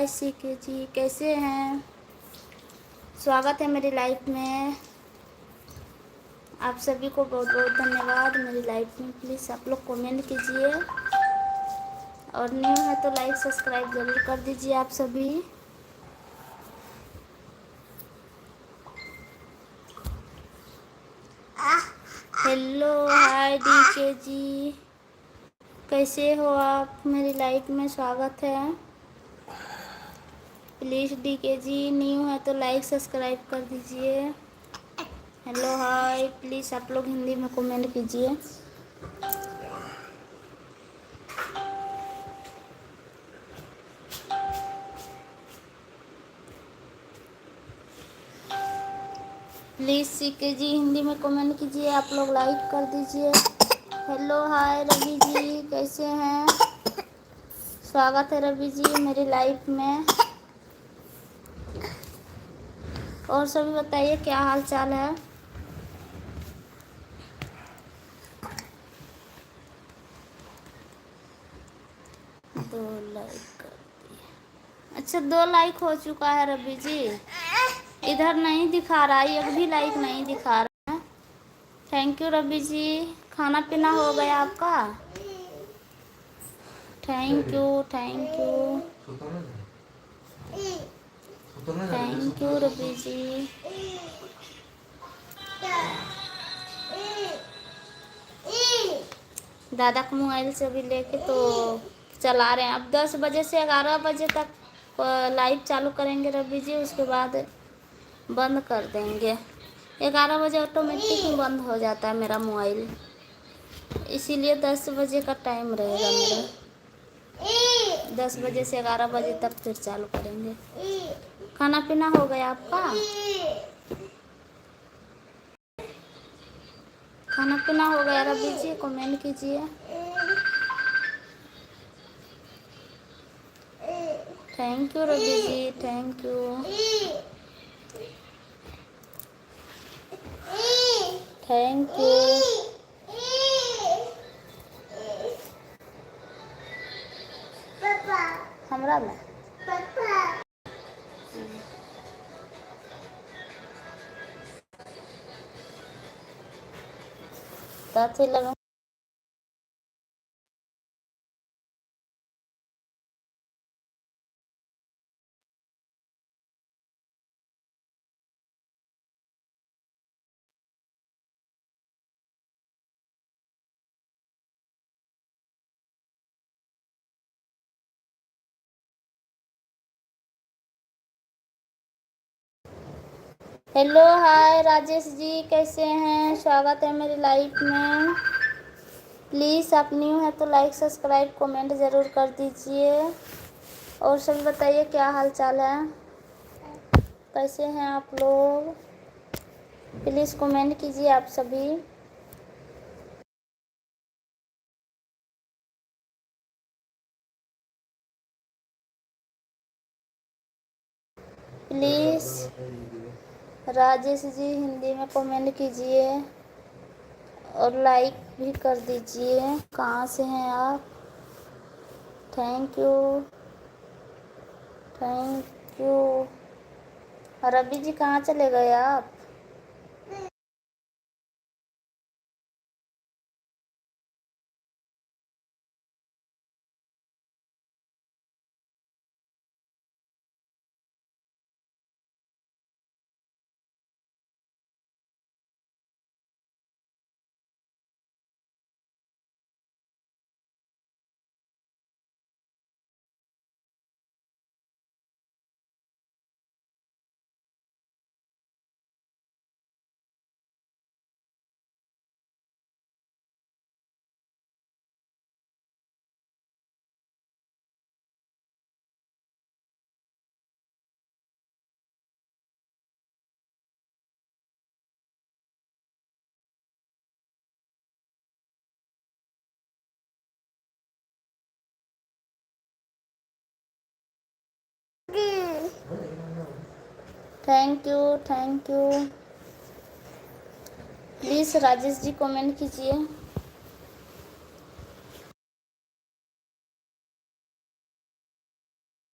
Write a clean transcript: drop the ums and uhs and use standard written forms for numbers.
हाय C K जी, कैसे हैं? स्वागत है मेरी लाइफ में। आप सभी को बहुत बहुत धन्यवाद मेरी लाइफ में। प्लीज़ आप लोग कमेंट कीजिए और न्यू है तो लाइक सब्सक्राइब ज़रूर कर दीजिए आप सभी। हेलो हाय डीके जी, कैसे हो आप? मेरी लाइफ में स्वागत है। प्लीज़ डीके जी न्यू है तो लाइक सब्सक्राइब कर दीजिए। हेलो हाय, प्लीज़ आप लोग हिंदी में कमेंट कीजिए। प्लीज़ सीके जी हिंदी में कमेंट कीजिए, आप लोग लाइक कर दीजिए। हेलो हाय रवि जी, कैसे हैं? स्वागत है रवि जी मेरी लाइफ में। और सभी बताइए क्या हाल चाल है? दो लाइक कर दिए। अच्छा 2 लाइक हो चुका है रवि जी, इधर नहीं दिखा रहा है, एक भी लाइक नहीं दिखा रहा है। Thank you Ravi ji. खाना पीना हो गया आपका? Thank you thank you thank you Ravi ji. दादा का मोबाइल से भी लेके तो चला रहे हैं। अब 10 बजे से 11 बजे तक लाइव चालू करेंगे रवि जी, उसके बाद बंद कर देंगे। 11 बजे ऑटोमेटिक ही बंद हो जाता है मेरा मोबाइल, इसीलिए 10 बजे का टाइम रहेगा मेरा। 10 बजे से 11 बजे तक फिर चालू करेंगे। खाना पीना हो गया आपका? खाना पीना हो गया रवि जी, कमेंट कीजिए। Thank you Ravi ji, thank you thank you. हमरा में तो लगा। हेलो हाय राजेश जी, कैसे हैं? स्वागत है मेरी लाइफ में। प्लीज़ आप न्यू है तो लाइक सब्सक्राइब कमेंट ज़रूर कर दीजिए। और सभी बताइए क्या हाल चाल है, कैसे हैं आप लोग? प्लीज़ कमेंट कीजिए आप सभी। प्लीज़ राजेश जी हिंदी में कमेंट कीजिए और लाइक भी कर दीजिए। कहाँ से हैं आप? Thank you thank you. Ravi ji कहाँ चले गए आप? Thank you thank you. Please Rajesh ji comment कीजिए।